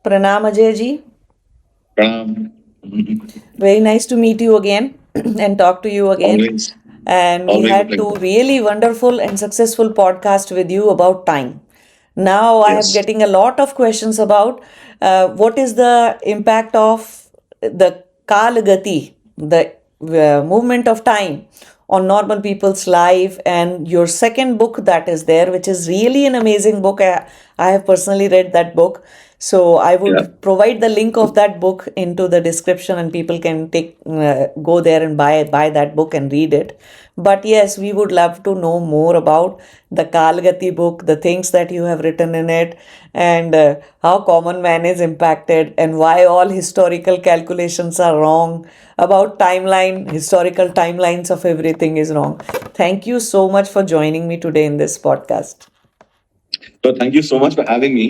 Pranam Ajay ji. Pranam. Very nice to meet you again and talk to you again. Always, And we always a had two pleasure. really wonderful and successful podcasts with you about time. Now I am Yes. getting a lot of questions about what is the impact of the Kalagati, the movement of time on normal people's life, and your second book that is there, which is really an amazing book. I have personally read that book. So I Yeah. would provide the link of that book into the description, and people can go there and buy that book and read it. But yes, we would love to know more about the Kalgati book, the things that you have written in it, and how common man is impacted, and why all historical calculations are wrong about timeline, historical timelines of everything is wrong. Thank you so much for joining me today in this podcast. So thank you so much for having me.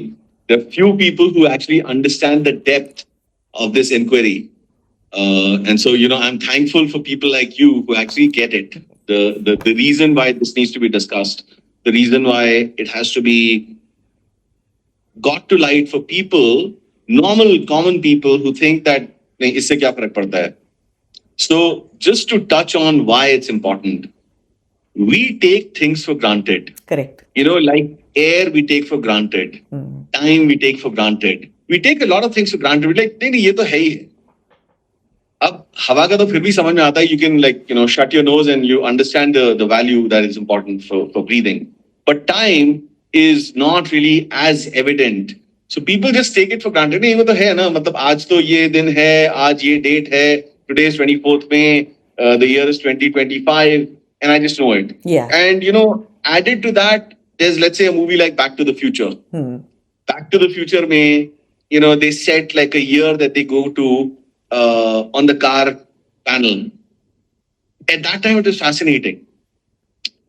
There are few people who actually understand the depth of this inquiry. And so, I'm thankful for people like you who actually get it. The reason why this needs to be discussed, the reason why it has to be got to light for people, normal, common people who think that नहीं, इससे क्या फर्क पड़ता है? So just to touch on why it's important, we take things for granted. Correct. Like air, we take for granted. Time, we take for granted. We take a lot of things for granted. We're like, नहीं ये तो है ही है. अब हवा का तो फिर भी समझ में आता है. You can shut your nose and you understand the value that is important for breathing. But time is not really as evident. So people just take it for granted. नहीं वो तो है ना. मतलब आज तो ये दिन है, आज ये date है. Today is 24th May. The year is 2025, and I just know it. Yeah. And added to that, there's, let's say, a movie like Back to the Future. Back to the Future may, they set like a year that they go to on the car panel. At that time, it was fascinating.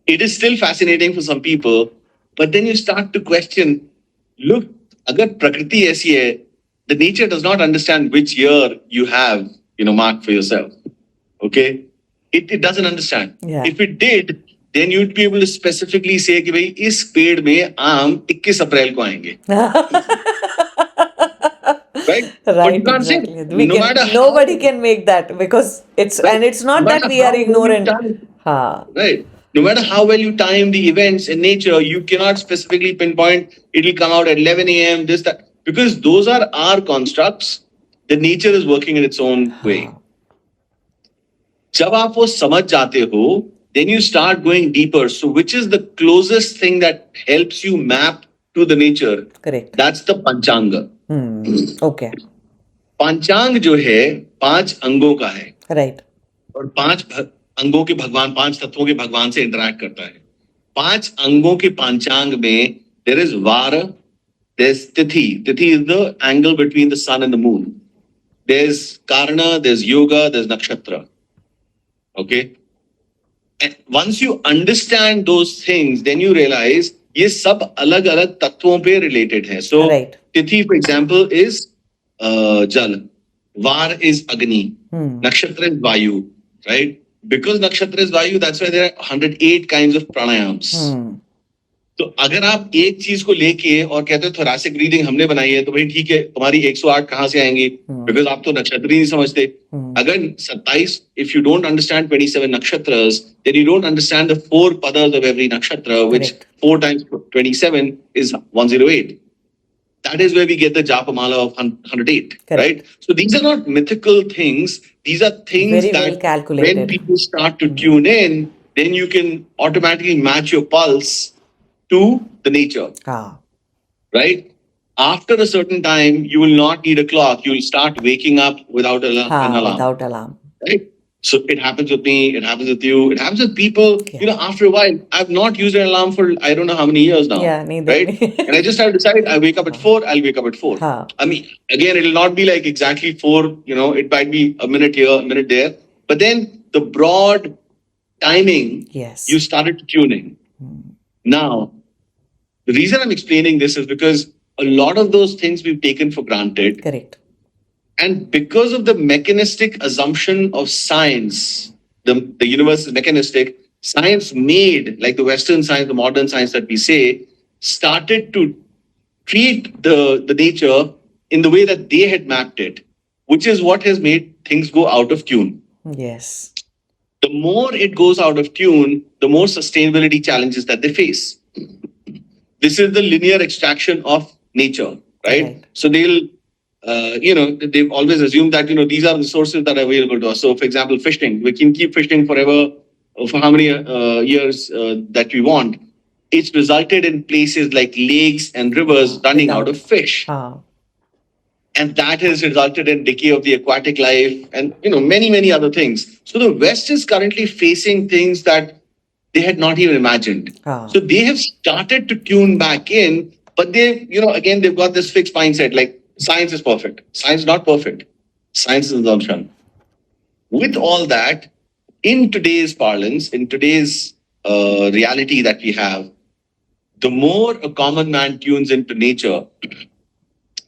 It is still fascinating for some people, but then you start to question, look, agar prakriti aisi hai, the nature does not understand which year you have, marked for yourself. Okay? It doesn't understand. Yeah. If it did, then you'd be able to specifically say कि भाई इस पेड़ में आम 21 अप्रैल को आएंगे. Right? But Right, you can't exactly. say, no matter Nobody can make that because it's right, and it's not no that matter we are how well you ignorant. time, Ha. right? No matter how well you time the events in nature, you cannot specifically pinpoint it'll come out at 11 a.m. This that because those are our constructs. The nature is working in its own way. जब आप वो समझ जाते हो, then you start going deeper. So which is the closest thing that helps you map to the nature? Correct. That's the panchanga. Okay. पंचांग जो है 5 अंगों का है. Right. और 5 अंगों के भगवान, 5 तत्वों के भगवान से इंटरैक्ट करता है. 5 अंगों के पंचांग में there is vara, there's tithi. Tithi is the angle between the sun and the moon. There's karna, there's yoga, there's nakshatra. Okay? And once you understand those things, then you realize ये सब अलग अलग तत्वों पे related है. So Right. तिथि, for example, is jal. Var is agni. Nakshatra is vayu. Right? Because nakshatra is vayu, that's why there are 108 kinds of pranayams. तो अगर आप एक चीज को लेके और कहते हो थोरासिक ब्रीदिंग हमने बनाई है तो भाई ठीक है, तुम्हारी 108 कहाँ से आएंगी? बिकॉज आप तो नक्षत्र ही नहीं समझते. अगर 27, if you don't understand 27 nakshatras, then you don't understand the 4 padas of every nakshatra, which 4 times 27 is 108. That is where we get the japamala of 108. Correct. Right? So these are not mythical things. These are things Very well that calculated. when people start to tune in, then you can automatically match your pulse to the nature. Right? After a certain time, you will not need a clock. You will start waking up without an alarm. Without alarm. Right? So it happens with me, it happens with you, it happens with people. Yeah. After a while, I've not used an alarm for I don't know how many years now. Yeah, neither. Right? And I just have decided I wake up at 4, I'll wake up at 4. I mean, again, it'll not be like exactly 4, it might be a minute here, a minute there. But then the broad timing, yes, you started tuning. Now, the reason I'm explaining this is because a lot of those things we've taken for granted. Correct. And because of the mechanistic assumption of science, the universe is mechanistic, science made, like the Western science, the modern science that we say, started to treat the nature in the way that they had mapped it, which is what has made things go out of tune. Yes. The more it goes out of tune, the more sustainability challenges that they face. This is the linear extraction of nature, right? So they've always assumed that, these are the sources that are available to us. So, for example, fishing, we can keep fishing forever for how many years that we want. It's resulted in places like lakes and rivers running out of fish. And that has resulted in decay of the aquatic life and, many other things. So the West is currently facing things that they had not even imagined. So they have started to tune back in, but again, they've got this fixed mindset, like science is perfect. Science is not perfect. Science is an assumption. With all that, in today's parlance, in today's reality that we have, the more a common man tunes into nature,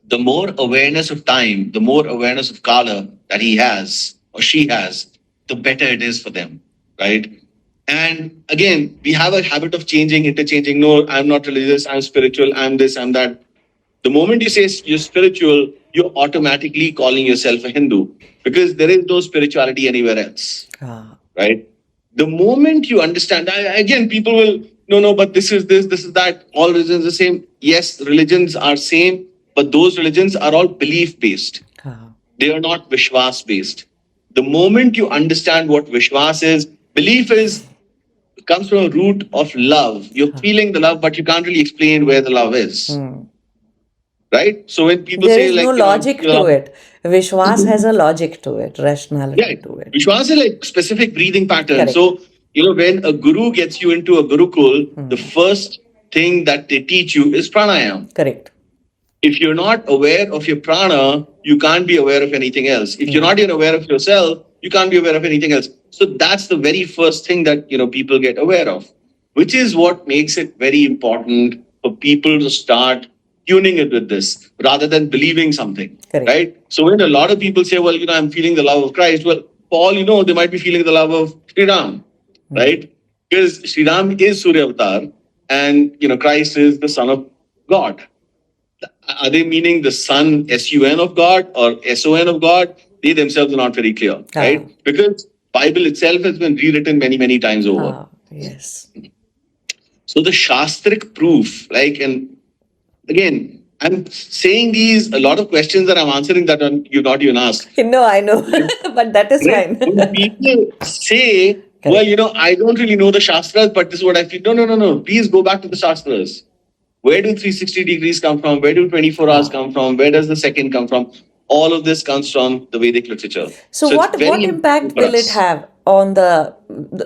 the more awareness of time, the more awareness of kala that he has or she has, the better it is for them, right? And again, we have a habit of interchanging. No, I'm not religious, I'm spiritual, I'm this, I'm that. The moment you say you're spiritual, you're automatically calling yourself a Hindu because there is no spirituality anywhere else, right? The moment you understand, again, people will, no, but this is that, all religions are the same. Yes, religions are same, but those religions are all belief-based. They are not Vishwas-based. The moment you understand what Vishwas is, belief comes from a root of love. You're feeling the love, but you can't really explain where the love is. Right? So when people there say is like... no logic to it. Vishwas has a logic to it, rationality to it. Vishwas is like specific breathing pattern. Correct. So, when a guru gets you into a gurukul, the first thing that they teach you is pranayam. Correct. If you're not aware of your prana, you can't be aware of anything else. If you're not even aware of yourself, you can't be aware of anything else. So that's the very first thing that, people get aware of, which is what makes it very important for people to start tuning it with this rather than believing something. Correct. Right? So when a lot of people say, well, I'm feeling the love of Christ, well, for all they might be feeling the love of Sri Ram, right? Because Sri Ram is Surya Avatar and, Christ is the son of God. Are they meaning the son S-U-N of God or S-O-N of God? They themselves are not very clear, right? Because Bible itself has been rewritten many, many times over. Yes. So the Shastric proof, and again, I'm saying a lot of questions that I'm answering that you've not even asked. No, I know, but that is fine. When people say, correct, well, I don't really know the Shastras, but this is what I feel. No. Please go back to the Shastras. Where do 360 degrees come from? Where do 24 hours come from? Where does the second come from? All of this comes from the Vedic literature. So what impact will it have on a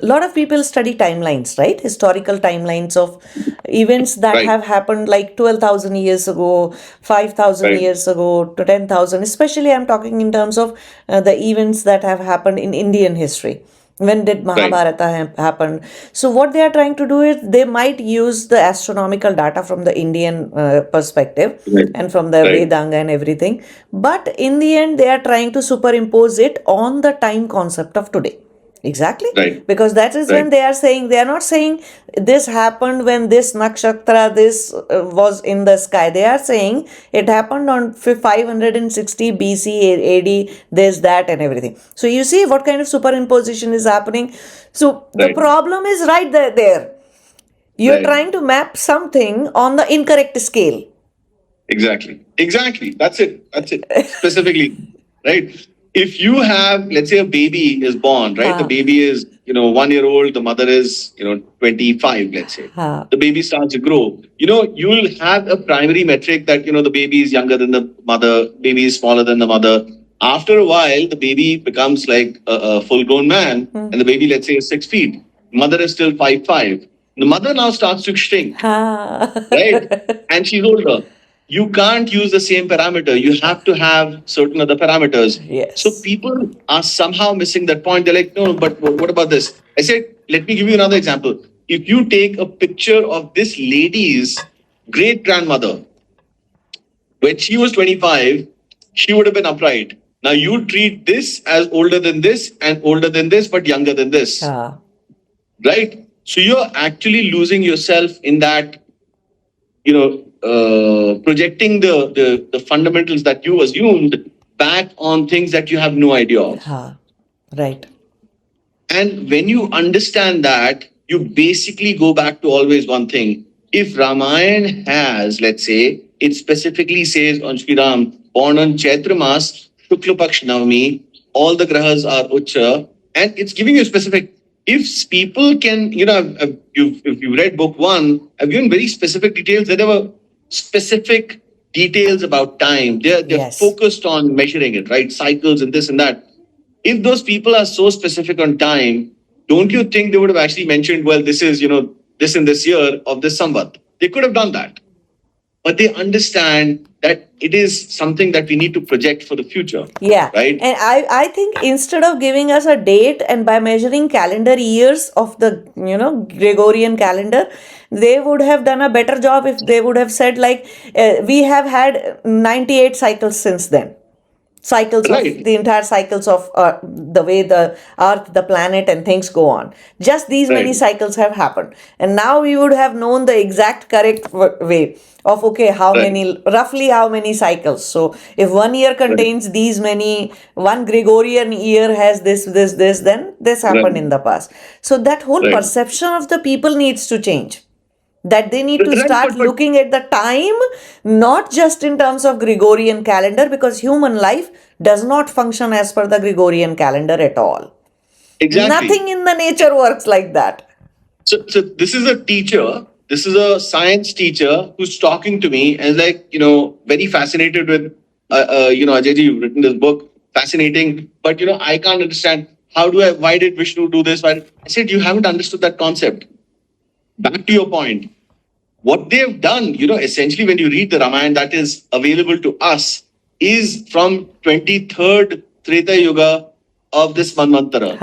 lot of people study timelines, right? Historical timelines of events that have happened like 12,000 years ago, 5,000 years ago to 10,000. Especially I'm talking in terms of the events that have happened in Indian history. When did Mahabharata happen? So what they are trying to do is they might use the astronomical data from the Indian perspective and from the Vedanga and everything. But in the end, they are trying to superimpose it on the time concept of today. Exactly. Because that is when they are not saying this happened when this nakshatra, this was in the sky. They are saying it happened on 560 BC, AD, this, that and everything. So you see what kind of superimposition is happening. So the problem is right there. You're trying to map something on the incorrect scale. Exactly. That's it. Specifically, right? If you have, let's say a baby is born, right? The baby is, 1 year old, the mother is, 25, let's say. The baby starts to grow. You'll have a primary metric that, the baby is younger than the mother, baby is smaller than the mother. After a while, the baby becomes like a full-grown man, and the baby, let's say, is 6 feet. Mother is still 5'5". The mother now starts to shrink, right? And she's older. You can't use the same parameter. You have to have certain other parameters. Yes. So people are somehow missing that point. They're like, no, but what about this? I said, let me give you another example. If you take a picture of this lady's great-grandmother, when she was 25, she would have been upright. Now you treat this as older than this and older than this, but younger than this. Right? So you're actually losing yourself in that, projecting the fundamentals that you assumed back on things that you have no idea of. Right. And when you understand that, you basically go back to always one thing. If Ramayana has, let's say, it specifically says on Sri Ram, born on Chaitra Mas, Shukla Paksh Navami, all the grahas are Ucha, and it's giving you specific. If people can, if you read book one, I've given very specific details. There were specific details about time. They're focused on measuring it, right? Cycles and this and that. If those people are so specific on time, don't you think they would have actually mentioned, well, this is, this in this year of this Samvat? They could have done that. But they understand that it is something that we need to project for the future. Yeah. Right. And I think instead of giving us a date and by measuring calendar years of the, Gregorian calendar, they would have done a better job if they would have said, like, we have had 98 cycles since then. Cycles of the entire cycles of the way the earth, the planet and things go on. Just these many cycles have happened. And now we would have known the exact correct way of, okay, roughly how many cycles. So if 1 year contains these many, one Gregorian year has this, then this happened in the past. So that whole perception of the people needs to change. That they need to start looking at the time, not just in terms of Gregorian calendar, because human life does not function as per the Gregorian calendar at all. Exactly. Nothing in the nature works like that. So this is a teacher, this is a science teacher who's talking to me and like, very fascinated with, Ajay ji, you've written this book, fascinating, but, I can't understand why did Vishnu do this? I said, you haven't understood that concept. Back to your point. What they've done, essentially when you read the Ramayana that is available to us is from 23rd Treta Yuga of this Manvantara.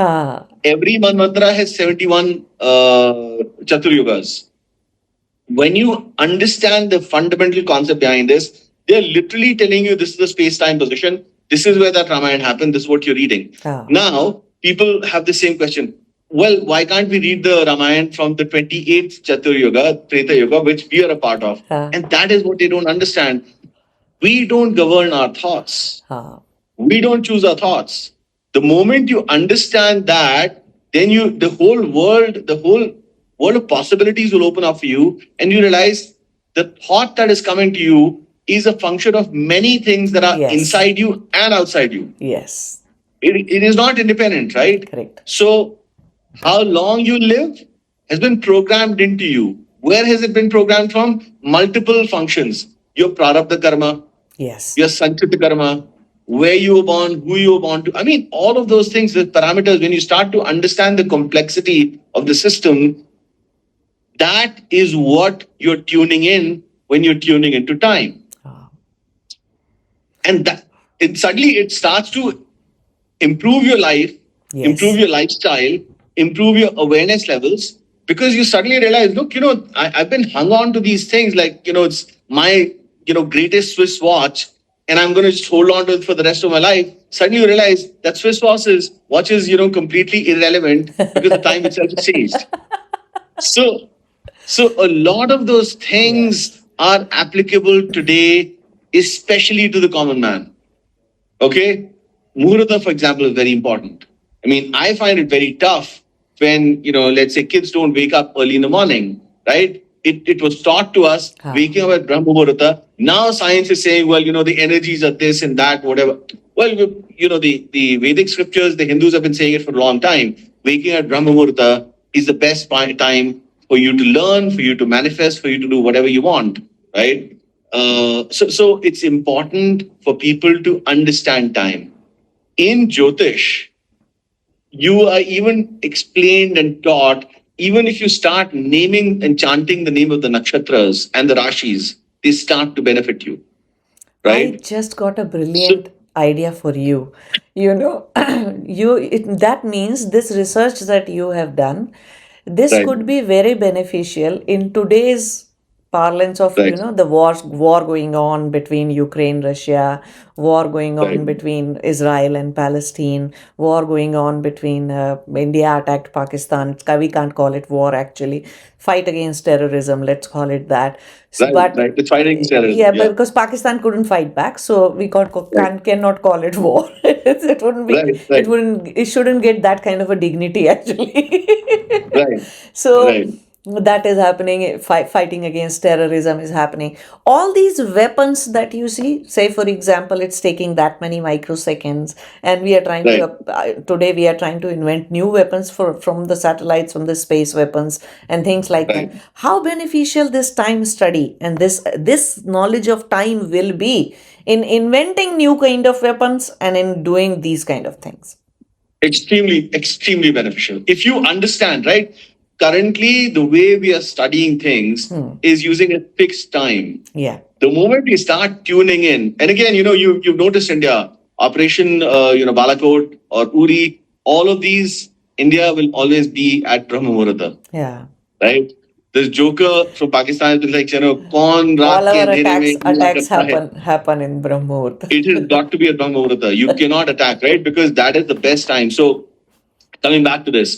Every Manvantara has 71 Chaturyugas. When you understand the fundamental concept behind this, they're literally telling you this is the space-time position. This is where that Ramayana happened. This is what you're reading. Now, people have the same question. Well, why can't we read the Ramayana from the 28th Chatur Yuga, Treta Yuga, which we are a part of? And that is what they don't understand. We don't govern our thoughts. We don't choose our thoughts. The moment you understand that, then the whole world of possibilities will open up for you, and you realize the thought that is coming to you is a function of many things that are inside you and outside you. Yes. It is not independent, right? Correct. So how long you live has been programmed into you. Where has it been programmed from? Multiple functions. Your prarabdha karma, your sanchita karma, where you were born, who you were born to. I mean, all of those things, the parameters, when you start to understand the complexity of the system, that is what you're tuning in when you're tuning into time. And suddenly it starts to improve your life, improve your lifestyle, improve your awareness levels, because you suddenly realize, look, I've been hung on to these things like, it's my, greatest Swiss watch, and I'm going to just hold on to it for the rest of my life. Suddenly you realize that Swiss watch is, completely irrelevant because the time itself has changed. So a lot of those things are applicable today, especially to the common man. Okay? Muhurta, for example, is very important. I mean, I find it very tough when, let's say kids don't wake up early in the morning, right? It was taught to us waking up at Brahma Muhurta. Now science is saying, well, the energies are this and that, whatever. Well, the Vedic scriptures, the Hindus have been saying it for a long time. Waking at Brahma Muhurta is the best time for you to learn, for you to manifest, for you to do whatever you want, right? So it's important for people to understand time. In Jyotish, you are even explained and taught, even if you start naming and chanting the name of the nakshatras and the rashis, they start to benefit you. Right? I just got a brilliant idea for you. That means this research that you have done, this could be very beneficial in today's parlance of Right. the war going on between Ukraine, Russia, war going on Right. between Israel and Palestine, war going on between India attacked Pakistan. We can't call it war actually. Fight against terrorism, let's call it that. Right. But Right. It's fighting terrorism. yeah, but Yeah. because Pakistan couldn't fight back, so we Right. cannot call it war. It wouldn't be. Right. Right. It shouldn't get that kind of a dignity actually. Right. So Right. that is happening. Fighting against terrorism is happening. All these weapons that you see, say for example, it's taking that many microseconds, and we are trying to Right. today we are trying to invent new weapons from the satellites, from the space weapons and things like that. Right. How beneficial this time study and this knowledge of time will be in inventing new kind of weapons and in doing these kind of things. Extremely, extremely beneficial. If you understand, right? Currently, the way we are studying things is using a fixed time. Yeah. The moment we start tuning in, and again, you've noticed India, Operation, Balakot or Uri, all of these, India will always be at Brahma Muhurta, Yeah. right? This joker from Pakistan is like, kaun All raat ke our andhere mein humla attacks karta hai. happen in Brahma Muhurta. It has got to be a Brahma Muhurta. You cannot attack, right? Because that is the best time. So, coming back to this,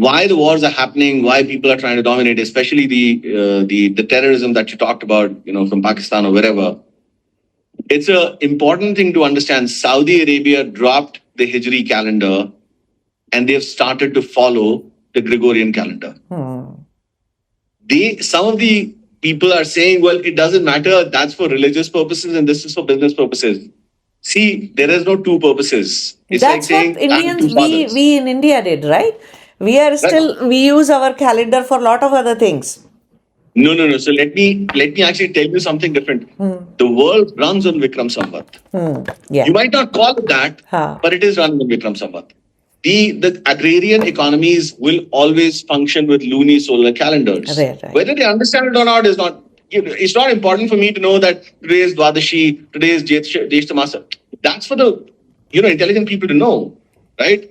why the wars are happening, why people are trying to dominate, especially the terrorism that you talked about, from Pakistan or wherever. It's an important thing to understand. Saudi Arabia dropped the Hijri calendar, and they've started to follow the Gregorian calendar. Some of the people are saying, well, it doesn't matter. That's for religious purposes, and this is for business purposes. See, there is no two purposes. It's like That's saying what I have Indians two fathers. we in India did, right? We are still we use our calendar for a lot of other things. No. So let me actually tell you something different. The world runs on Vikram Samvat. Yeah. You might not call it that, but it is run on Vikram Samvat. The agrarian economies will always function with lunar solar calendars. Right. Whether they understand it or not is not. It's not important for me to know that today is Dwadashi, today is Jesh Tamasa. That's for the intelligent people to know, right?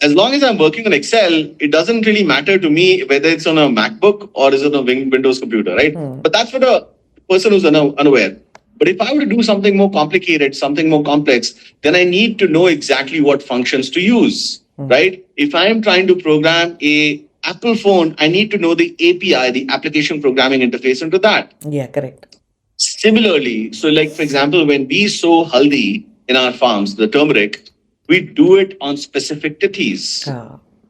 As long as I'm working on Excel, it doesn't really matter to me whether it's on a MacBook or is it on a Windows computer, right? But that's for the person who's unaware. But if I were to do something more complicated, something more complex, then I need to know exactly what functions to use, right? If I am trying to program a Apple phone, I need to know the API, the application programming interface into that. Yeah, correct. Similarly, so like for example, when we sow haldi in our farms, the turmeric, we do it on specific tithis.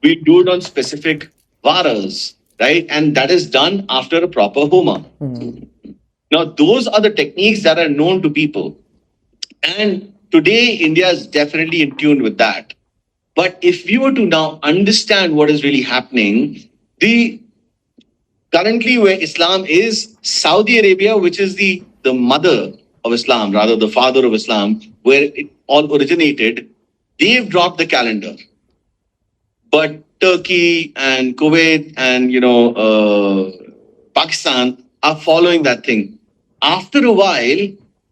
We do it on specific varas, right? And that is done after a proper homa. Now, those are the techniques that are known to people. And today, India is definitely in tune with that. But if we were to now understand what is really happening, currently where Islam is, Saudi Arabia, which is the mother of Islam, rather the father of Islam, where it all originated, they've dropped the calendar. But Turkey and Kuwait and Pakistan are following that thing. After a while,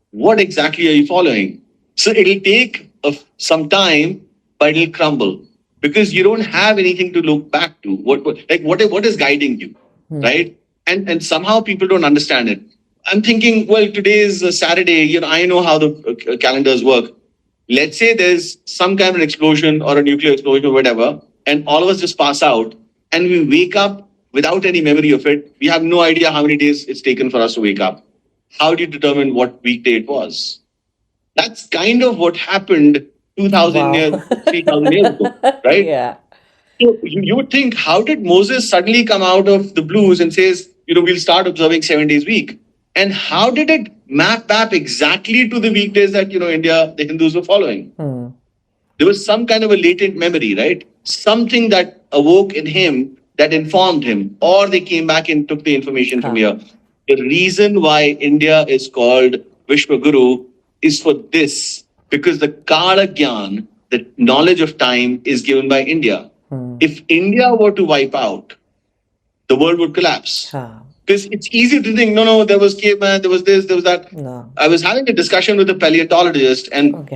what exactly are you following? So it'll take some time, but it'll crumble because you don't have anything to look back to. What is guiding you, right? And somehow people don't understand it. I'm thinking, well, today is a Saturday. I know how the calendars work. Let's say there's some kind of an explosion or a nuclear explosion or whatever, and all of us just pass out, and we wake up without any memory of it. We have no idea how many days it's taken for us to wake up. How do you determine what weekday it was? That's kind of what happened 2,000 years, 3,000 years ago, right? Yeah. So you would think, how did Moses suddenly come out of the blues and says, we'll start observing 7 days a week? And how did it map exactly to the weekdays that, India, the Hindus were following? There was some kind of a latent memory, right? Something that awoke in him that informed him, or they came back and took the information from here. The reason why India is called Vishwaguru is for this, because the Kala Gyan, the knowledge of time, is given by India. If India were to wipe out, the world would collapse. Because it's easy to think, no, there was caveman, there was this, there was that. No. I was having a discussion with a paleontologist, and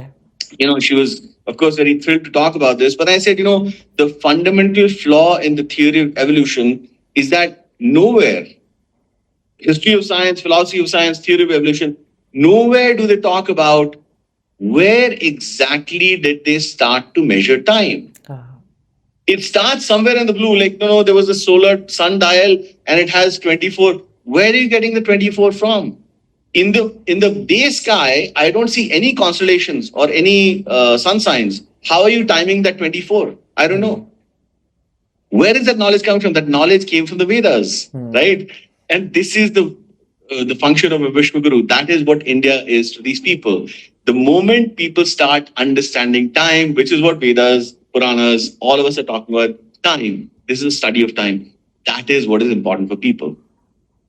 she was, of course, very thrilled to talk about this. But I said, the fundamental flaw in the theory of evolution is that nowhere history of science, philosophy of science, theory of evolution, nowhere do they talk about where exactly did they start to measure time. It starts somewhere in the blue, like, no, there was a solar sundial and it has 24. Where are you getting the 24 from? In the day sky, I don't see any constellations or any sun signs. How are you timing that 24? I don't know. Where is that knowledge coming from? That knowledge came from the Vedas, right? And this is the function of a Vishwaguru. That is what India is to these people. The moment people start understanding time, which is what Vedas, Puranas, all of us are talking about, time. This is a study of time. That is what is important for people.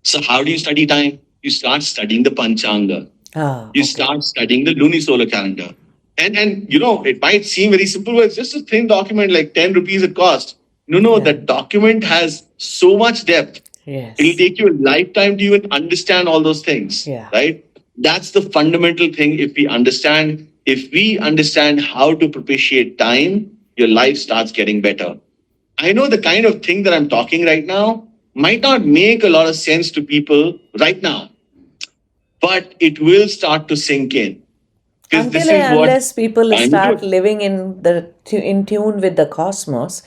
So how do you study time? You start studying the panchanga. You start studying the lunisolar calendar. And it might seem very simple, but it's just a thin document, like 10 rupees it costs. No, that document has so much depth. Yes. It'll take you a lifetime to even understand all those things, right? That's the fundamental thing. If we understand how to propitiate time, your life starts getting better. I know the kind of thing that I'm talking right now might not make a lot of sense to people right now, but it will start to sink in. Until and unless people start living in tune with the cosmos,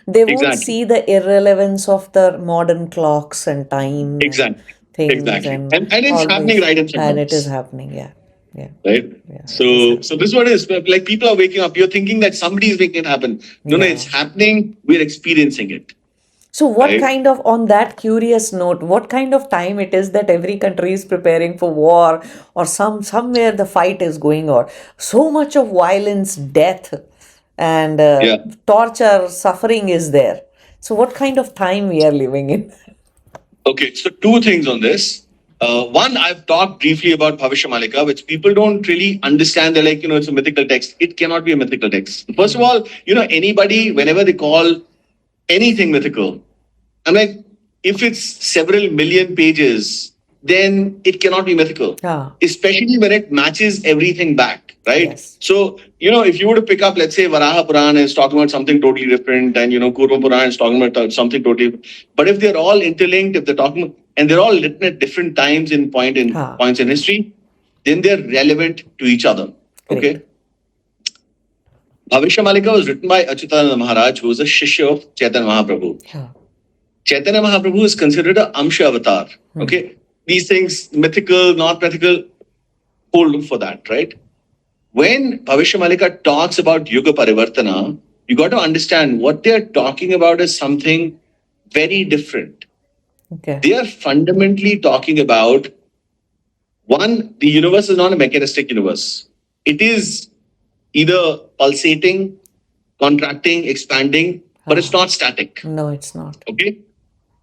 they won't see the irrelevance of the modern clocks and time and things. And it's happening right in front of us. And it is happening, Right? Yeah, so this is what it is. Like, people are waking up. You're thinking that somebody is making it happen. No, it's happening. We're experiencing it. So what kind of, on that curious note, what kind of time it is that every country is preparing for war, or somewhere the fight is going on? So much of violence, death, and torture, suffering is there. So what kind of time we are living in? Okay, so two things on this. One, I've talked briefly about Bhavishya Malika, which people don't really understand. They're like, it's a mythical text. It cannot be a mythical text. First of all, anybody, whenever they call anything mythical, I'm like, if it's several million pages, then it cannot be mythical. Especially when it matches everything back, right? Yes. So, if you were to pick up, let's say, Varaha Purana is talking about something totally different, and, Kurma Purana is talking about something totally different. But if they're all interlinked, if they're talking, and they're all written at different times in points in history, then they're relevant to each other. Okay? Bhavishya Malika was written by Achyutananda Maharaj, who was a Shishya of Chaitanya Mahaprabhu. Chaitanya Mahaprabhu is considered an Amsha avatar. Okay? These things, mythical, not mythical, hold for that, right? When Bhavishya Malika talks about Yuga Parivartana, you got to understand what they're talking about is something very different. Okay. They are fundamentally talking about, one, the universe is not a mechanistic universe. It is either pulsating, contracting, expanding, but it's not static. No, it's not. Okay?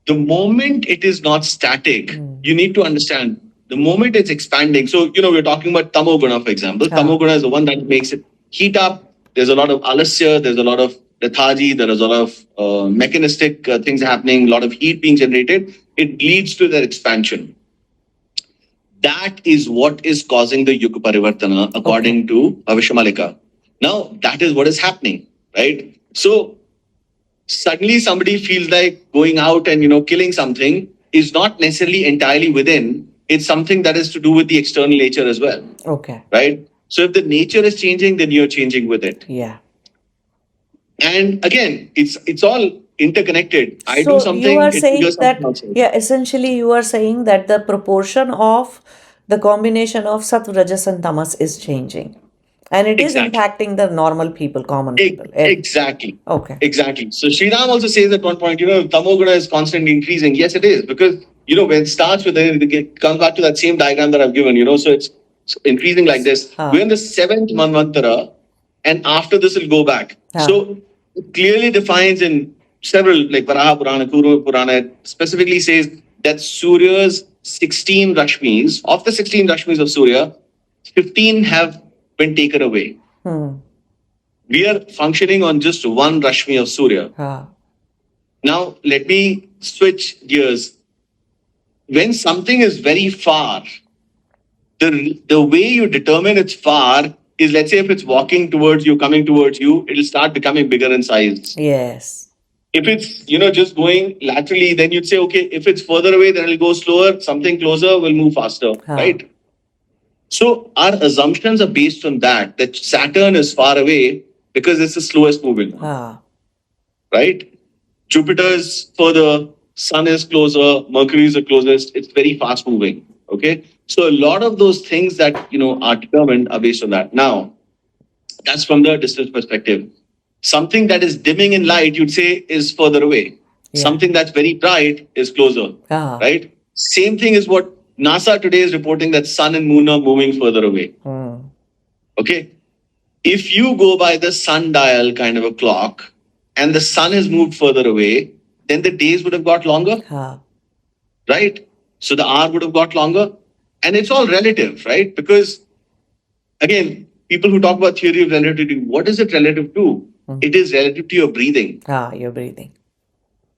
The moment it is not static, you need to understand, the moment it's expanding. So, we're talking about tamoguna, for example. Tamoguna is the one that makes it heat up. There's a lot of alasya, there's a lot of lethargy, there is a lot of mechanistic things happening, a lot of heat being generated. It leads to that expansion. That is what is causing the Yuga Parivartana, according to Bhavishya Malika. Now, that is what is happening, right? So, suddenly somebody feels like going out and, killing something is not necessarily entirely within. It's something that is to do with the external nature as well. Okay. Right? So if the nature is changing, then you're changing with it. Yeah. And again, it's all interconnected. I do something. You are saying that, essentially you are saying that the proportion of the combination of Sattva, Rajas and Tamas is changing. And it is impacting the normal people, common people. Exactly. Okay. Exactly. So Sri Ram also says at one point, tamoguna is constantly increasing. Yes, it is. Because, when it starts with it comes back to that same diagram that I've given, so it's increasing like this. We're in the 7th Manvantara, and after this it'll go back. So it clearly defines in several, like Varaha Purana, Kurma Purana, it specifically says that Surya's 16 Rashmis, of the 16 Rashmis of Surya, 15 have been taken away. We are functioning on just one Rashmi of Surya. Now, let me switch gears. When something is very far, the way you determine it's far is, let's say, if it's walking towards you, coming towards you, it'll start becoming bigger in size. Yes. If it's, just going laterally, then you'd say, okay, if it's further away, then it'll go slower. Something closer will move faster, right? So our assumptions are based on that Saturn is far away because it's the slowest moving one, right? Jupiter is further, Sun is closer, Mercury is the closest. It's very fast moving. Okay. So a lot of those things that, are determined are based on that. Now, that's from the distance perspective. Something that is dimming in light, you'd say, is further away. Yeah. Something that's very bright is closer, right? Same thing is what NASA today is reporting, that sun and moon are moving further away. Okay. If you go by the sundial kind of a clock and the sun has moved further away, then the days would have got longer, right? So the hour would have got longer. And it's all relative, right? Because again, people who talk about theory of relativity, what is it relative to? It is relative to your breathing. Your breathing.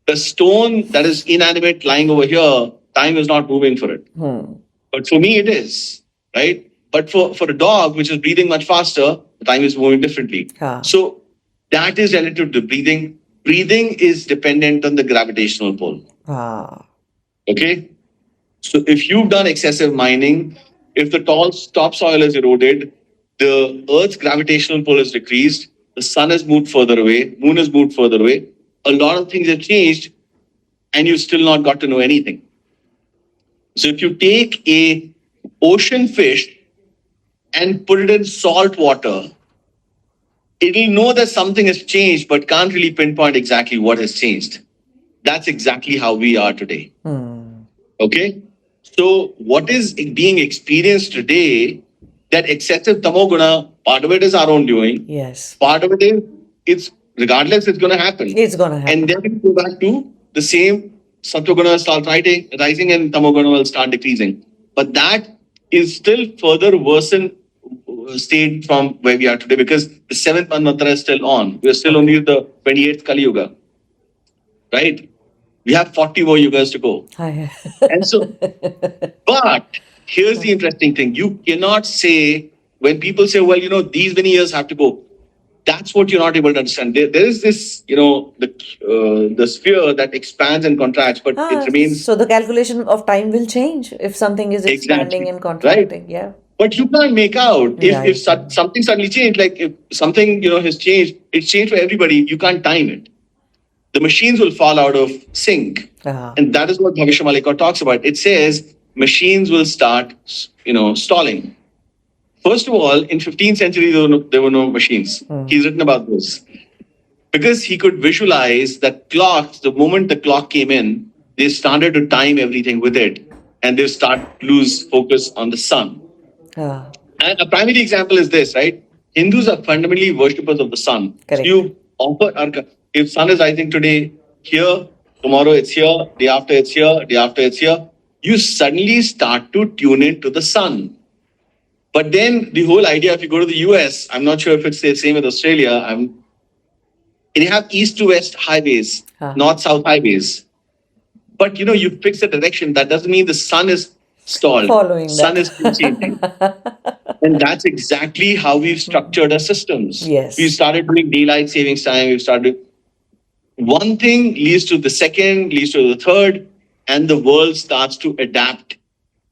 The stone that is inanimate lying over here, time is not moving for it. But for me, it is, right? But for a dog, which is breathing much faster, time is moving differently. So that is relative to breathing. Breathing is dependent on the gravitational pull. Okay? So if you've done excessive mining, if the topsoil is eroded, the Earth's gravitational pull is decreased, the sun has moved further away, moon has moved further away, a lot of things have changed, and you've still not got to know anything. So if you take a ocean fish and put it in salt water, it'll know that something has changed, but can't really pinpoint exactly what has changed. That's exactly how we are today. Okay? So what is being experienced today, that excessive tamoguna, part of it is our own doing. Yes. Part of it is, it's regardless, it's going to happen. It's going to happen. And then we go back to the same, sattva start rising and tamoguna will start decreasing. But that is still further worsened state from where we are today, because the 7th manvantara is still on. We are still only the 28th Kali Yuga. Right? We have 40 more yugas to go. And so, but here's the interesting thing. You cannot say, when people say, well, these many years have to go, that's what you're not able to understand. There is this, the sphere that expands and contracts, but it remains. So the calculation of time will change if something is expanding and contracting. Right? Yeah. But you can't make out if something suddenly changed, like if something, has changed, it's changed for everybody. You can't time it. The machines will fall out of sync. And that is what Bhavishya Malika talks about. It says machines will start, stalling. First of all, in 15th century, there were no machines. He's written about this. Because he could visualize that clocks, the moment the clock came in, they started to time everything with it. And they start to lose focus on the sun. And a primary example is this, right? Hindus are fundamentally worshippers of the sun. Correct. So you offer, if sun is rising today here, tomorrow it's here, day after it's here, day after it's here, you suddenly start to tune into the sun. But then the whole idea, if you go to the US, I'm not sure if it's the same with Australia, and you have east to west highways, north-south highways. But you fix the direction. That doesn't mean the sun is stalled. Following sun that. is changing. And that's exactly how we've structured our systems. Yes. We started doing daylight savings time. We've started. One thing leads to the second, leads to the third, and the world starts to adapt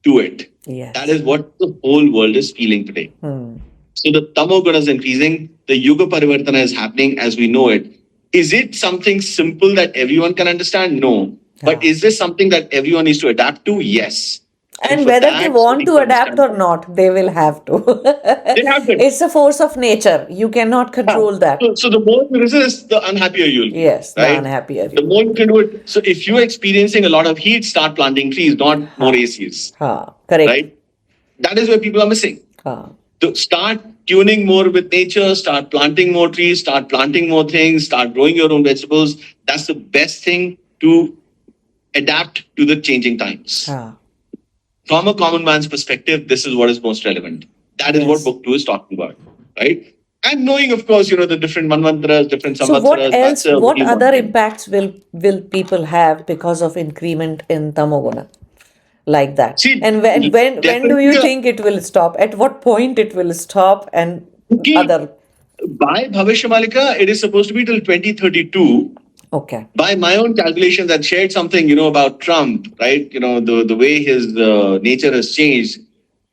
to it. Yes. That is what the whole world is feeling today. So the tamoguna is increasing. The yuga parvartana is happening as we know it. Is it something simple that everyone can understand? No. But is this something that everyone needs to adapt to? Yes. And whether they want to adapt or not, they will have to. They have to. It's a force of nature. You cannot control that. So the more you resist, the unhappier you'll be. Yes, right? the unhappier. The more you can do it. So if you're experiencing a lot of heat, start planting trees, not more ACs. Correct. Right? That is where people are missing. To start tuning more with nature, start planting more trees, start planting more things, start growing your own vegetables. That's the best thing to adapt to the changing times. From a common man's perspective, this is what is most relevant. That is what Book 2 is talking about, right? And knowing, of course, the different manvantras, different samvatsaras. So what else, what other impacts will people have because of increment in tamoguna? Like that. See, and when do you think it will stop? At what point it will stop? And other. By Bhavishya Malika, it is supposed to be till 2032. Okay. By my own calculations, I shared something, about Trump, right? The way his nature has changed.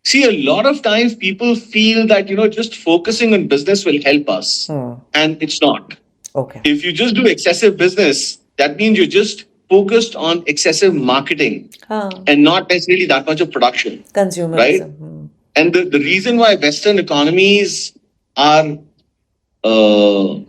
See, a lot of times people feel that, just focusing on business will help us. And it's not. Okay. If you just do excessive business, that means you're just focused on excessive marketing and not necessarily that much of production. Consumerism. Right? And the reason why Western economies are uh,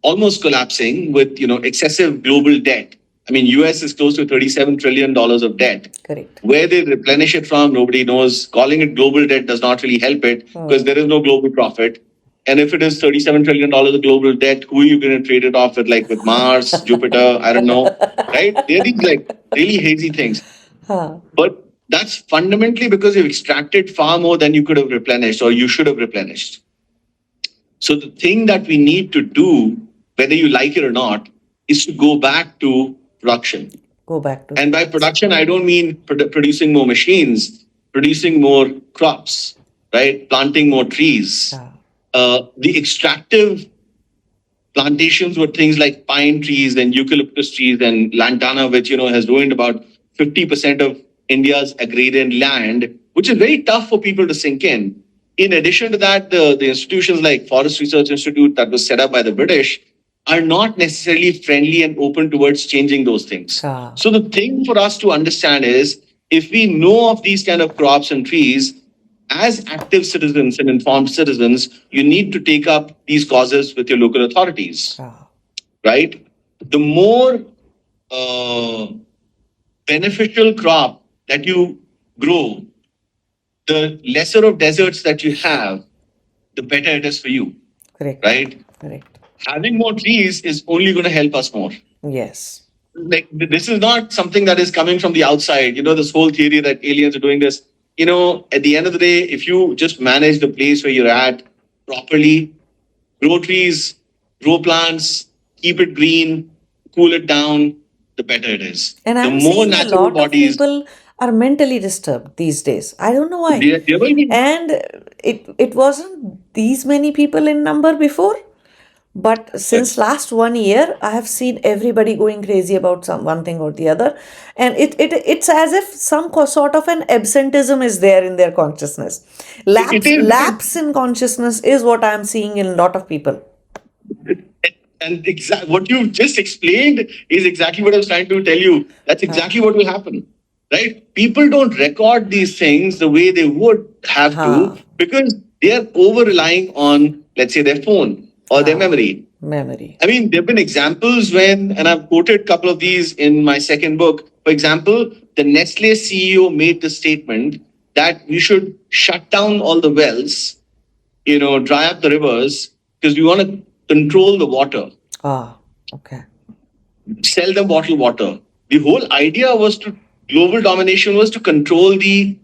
almost collapsing with excessive global debt. I mean, US is close to $37 trillion of debt. Correct. Where they replenish it from, nobody knows. Calling it global debt does not really help it because there is no global profit. And if it is $37 trillion of global debt, who are you going to trade it off with? Like with Mars, Jupiter? I don't know. Right? They're these like really hazy things. But that's fundamentally because you've extracted far more than you could have replenished or you should have replenished. So the thing that we need to do, whether you like it or not, is to go back to production. Go back to. And by production, I don't mean producing more machines, producing more crops, right? Planting more trees. The extractive plantations were things like pine trees and eucalyptus trees and lantana, which has ruined about 50% of India's agrarian land, which is very tough for people to sink in. In addition to that, the institutions like Forest Research Institute that was set up by the British are not necessarily friendly and open towards changing those things. So the thing for us to understand is, if we know of these kind of crops and trees, as active citizens and informed citizens, you need to take up these causes with your local authorities, right? The more beneficial crop that you grow, the lesser of deserts that you have, the better it is for you. Correct. Right? Correct. Having more trees is only going to help us more. Yes. Like, this is not something that is coming from the outside. This whole theory that aliens are doing this. At the end of the day, if you just manage the place where you're at properly, grow trees, grow plants, keep it green, cool it down, the better it is. And I'm seeing a lot of people are mentally disturbed these days. I don't know why. And it wasn't these many people in number before. But since last 1 year, I have seen everybody going crazy about one thing or the other. And it's as if some sort of an absenteeism is there in their consciousness. Lapse in consciousness is what I'm seeing in a lot of people. And what you just explained is exactly what I was trying to tell you. That's exactly what will happen. Right? People don't record these things the way they would have to because they are over relying on, let's say, their phone or their memory. I mean, there have been examples and I've quoted a couple of these in my second book. For example, the Nestle CEO made the statement that we should shut down all the wells, dry up the rivers because we want to control the water. Okay. Sell them bottled water. The whole idea global domination was to control the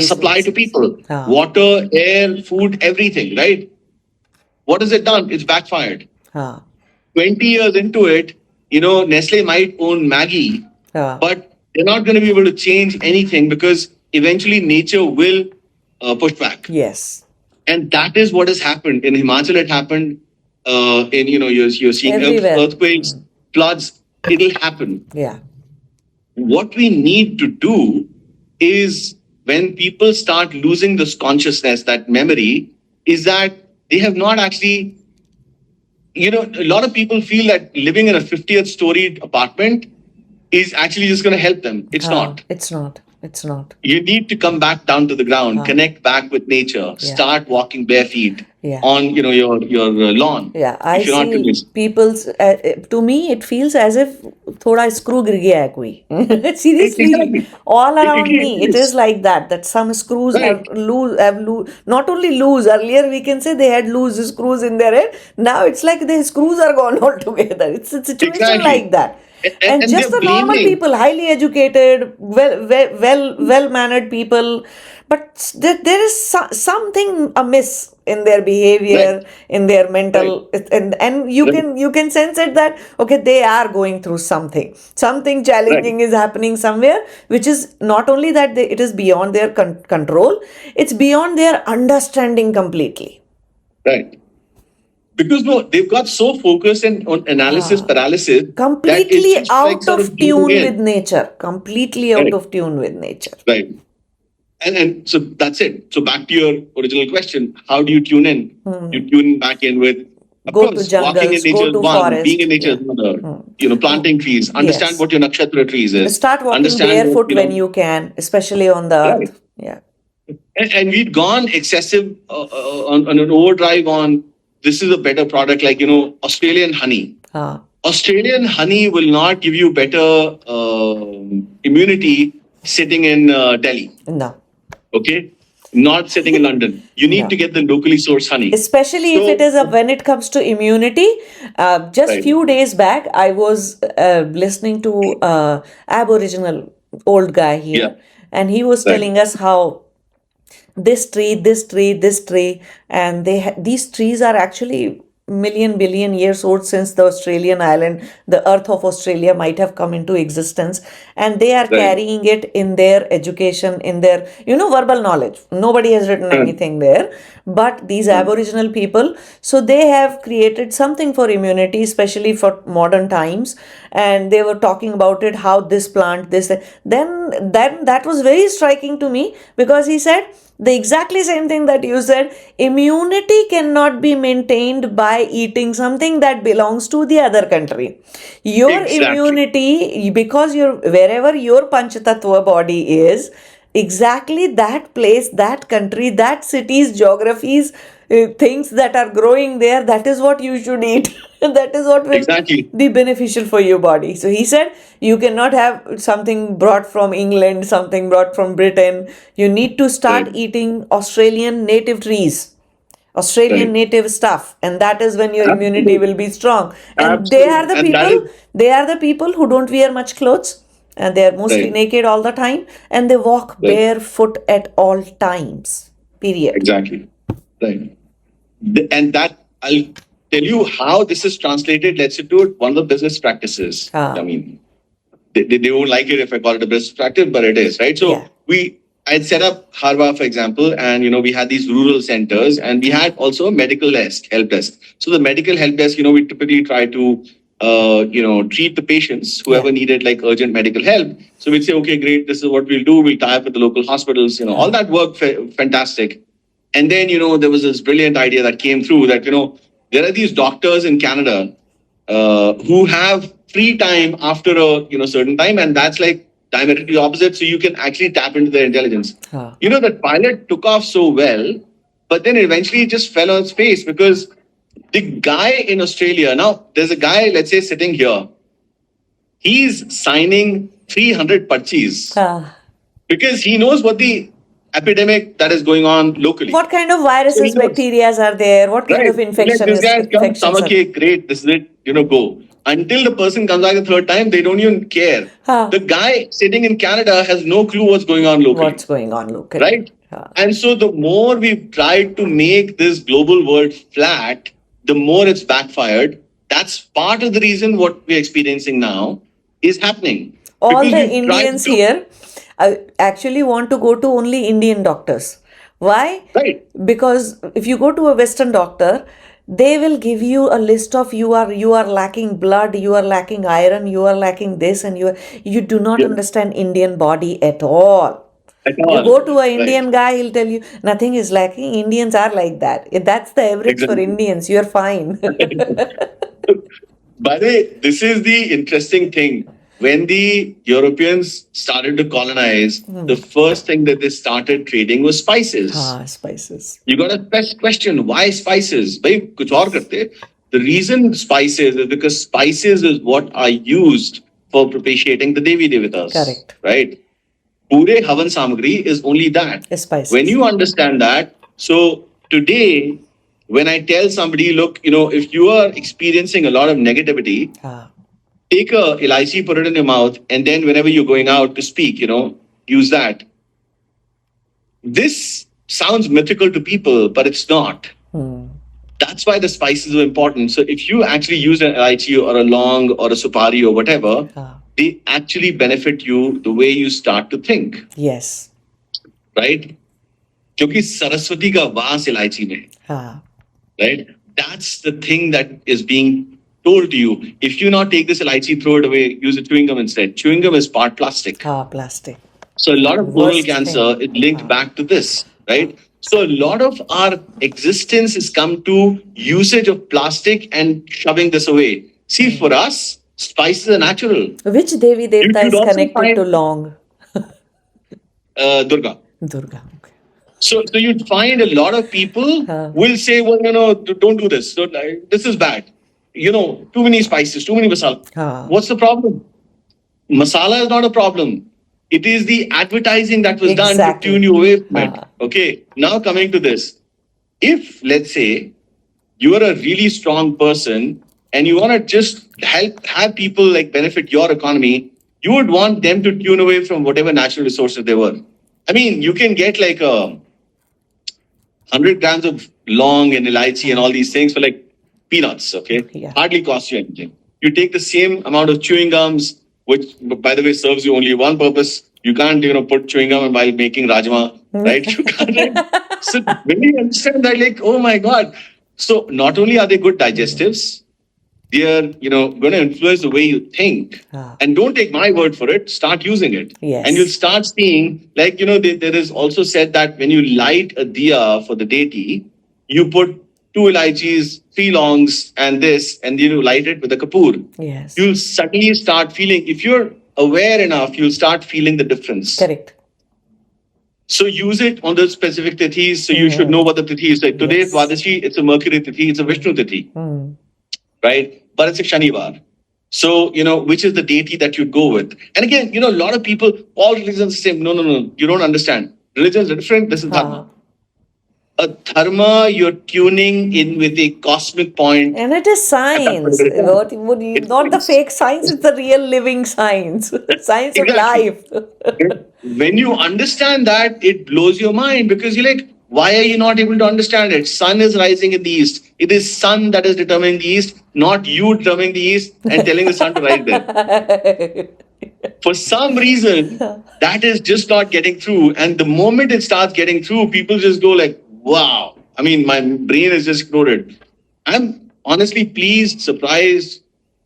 supply to people. Water, air, food, everything, right? What has it done? It's backfired. 20 years into it, Nestle might own Maggie, but they're not going to be able to change anything because eventually nature will push back. Yes. And that is what has happened. In Himachal, it happened. You're seeing earthquakes, floods. It'll happen. Yeah. What we need to do is, when people start losing this consciousness, that memory, is that they have not actually, a lot of people feel that living in a 50th story apartment is actually just going to help them. It's not. It's not. It's not. You need to come back down to the ground, connect back with nature, start walking bare feet on, your lawn. Yeah, I see people's, to me, it feels as if thoda screw gir gaya hai koi. Seriously, all around me, it is like that some screws have not only loose, earlier we can say they had loose screws in their head. Now it's like the screws are gone altogether. It's a situation like that. And just the normal people, highly educated, well-mannered people, but there is something amiss in their behavior, in their mental, and you can sense it that they are going through something challenging is happening somewhere, which is not only that it is beyond their control, it's beyond their understanding completely. Right. Because no, they've got so focused on analysis paralysis that Completely it's just like out sort of of giving tune with in. nature. Completely out Right. of tune with nature. Right. And so that's it. So back to your original question, how do you tune in? You tune back in with, of Go to course, walking in jungles, nature go is to one, being forest. in nature is another. Planting trees, understand Yes. what your nakshatra trees is. Start walking Understand what, barefoot when you can, especially on the right. earth. Yeah. And we'd gone excessive on an overdrive on this is a better product, like, Australian honey. Australian honey will not give you better immunity sitting in Delhi. No. Okay? Not sitting in London. You need No. to get the locally sourced honey. Especially if it is when it comes to immunity. Just Right. few days back, I was listening to Aboriginal old guy here, and he was Right. telling us how this tree, this tree, this tree, and these trees are actually million billion years old, since the Australian island, the earth of Australia might have come into existence, and they are Right. carrying it in their education, in their verbal knowledge. Nobody has written anything there, but these Aboriginal people, so they have created something for immunity, especially for modern times, and they were talking about it, how this plant, this, then that was very striking to me, because he said the exactly same thing that you said. Immunity cannot be maintained by eating something that belongs to the other country. Your immunity, because wherever your panchatattva body is, exactly that place, that country, that city's geographies, things that are growing there, that is what you should eat. That is what will be beneficial for your body. So he said you cannot have something brought from England, something brought from Britain. You need to start eating Australian native trees, Australian native stuff, and that is when your immunity will be strong. And they are the people who don't wear much clothes, and they are mostly naked all the time, and they walk barefoot at all times. Period. Exactly. Right. And that, I'll tell you how this is translated. Let's do it. One of the business practices. I mean, they won't like it if I call it a business practice, but it is, right? So I'd set up Harva, for example, and we had these rural centers, and we had also a medical help desk. So the medical help desk, we typically try to treat the patients whoever needed like urgent medical help. So we'd say, okay, great, this is what we'll do. We'll tie up with the local hospitals, all that work, fantastic. And then, there was this brilliant idea that came through that, there are these doctors in Canada who have free time after a certain time, and that's like diametrically opposite. So you can actually tap into their intelligence. That pilot took off so well, but then eventually it just fell on its face, because the guy in Australia, now there's a guy, let's say, sitting here. He's signing 300 parchis because he knows what the epidemic that is going on locally. What kind of viruses, bacteria are there? What kind of infection this guy has come, stomachache, great, this is it, go. Until the person comes back the third time, they don't even care. The guy sitting in Canada has no clue what's going on locally. Right? And so the more we've tried to make this global world flat, the more it's backfired. That's part of the reason what we're experiencing now is happening. All the Indians here actually want to go to only Indian doctors. Why? Right. Because if you go to a Western doctor, they will give you a list of you are lacking blood, you are lacking iron, you are lacking this, and you do not understand Indian body at all. You go to an Indian guy, he'll tell you nothing is lacking. Indians are like that. That's the average for Indians. You're fine. By the way, this is the interesting thing. When the Europeans started to colonize, the first thing that they started trading was spices. Spices. You got to question, why spices? Bhai, kuch aur karte. The reason spices is because spices is what are used for propitiating the Devi Devatas. Correct. Right? Pure Havan Samagri is only that. Spices. When you understand that, so today, when I tell somebody, look, if you are experiencing a lot of negativity, take a ilaichi, put it in your mouth, and then whenever you're going out to speak, use that. This sounds mythical to people, but it's not. That's why the spices are important. So if you actually use an ilaichi or a long or a supari or whatever, they actually benefit you the way you start to think. Yes. Right? Because Saraswati ka vaas ilaichi mein. Right? That's the thing that is being told to you. If you not take this elaichi, throw it away, use a chewing gum instead. Chewing gum is part plastic. Plastic. So a lot of oral Worst cancer thing. is linked back to this, right? So a lot of our existence has come to usage of plastic and shoving this away. See, for us, spices are natural. Which Devi Devta You'd is also connected to find long? Durga. Durga. Okay. So you'd find a lot of people Huh. will say, well, don't do this. This is bad. Too many spices, too many masala. What's the problem? Masala is not a problem. It is the advertising that was done to tune you away from it. Okay. Now coming to this. If, let's say, you are a really strong person and you want to just have people like benefit your economy, you would want them to tune away from whatever natural resources they were. I mean, you can get like 100 grams of long and elaichi and all these things for like peanuts, okay? Yeah. Hardly costs you anything. You take the same amount of chewing gums, which, by the way, serves you only one purpose. You can't, put chewing gum while making rajma, right? You can't. Right? So when you understand that, like, oh my God. So not only are they good digestives, they are, going to influence the way you think. And don't take my word for it. Start using it. Yes. And you'll start seeing, like, there is also said that when you light a diya for the deity, you put 2 elaichis, 3 longs, and this, and you light it with a kapoor. Yes. You'll suddenly start feeling, if you're aware enough, you'll start feeling the difference. Correct. So use it on the specific tithis. So you should know what the tithi is. Like today, Dwadashi, it's a Mercury tithi, it's a Vishnu tithi. Right? But it's a Shanivar. So, which is the deity that you go with? And again, a lot of people, all religions are the same. No. You don't understand. Religions are different. This is Dharma. A Dharma, you're tuning in with a cosmic point. And it is science. Not the fake science, it's the real living science. Science of life. When you understand that, it blows your mind because you're like, why are you not able to understand it? Sun is rising in the east. It is sun that is determining the east, not you determining the east and telling the sun to rise there. For some reason, that is just not getting through. And the moment it starts getting through, people just go like, wow. I mean, my brain is just exploded. I'm honestly pleased, surprised.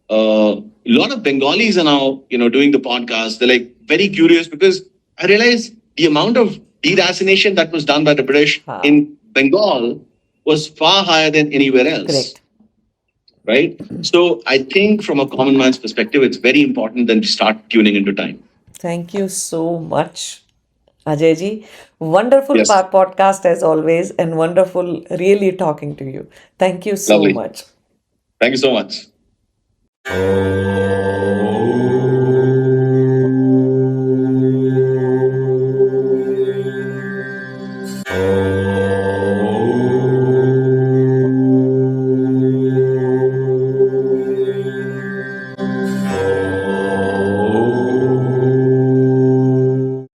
A lot of Bengalis are now, doing the podcast. They're like very curious because I realized the amount of deracination that was done by the British in Bengal was far higher than anywhere else. Correct. Right? So I think from a common man's perspective, it's very important then to start tuning into time. Thank you so much, Ajay ji. Wonderful podcast as always and wonderful really talking to you. Thank you so much. Thank you so much.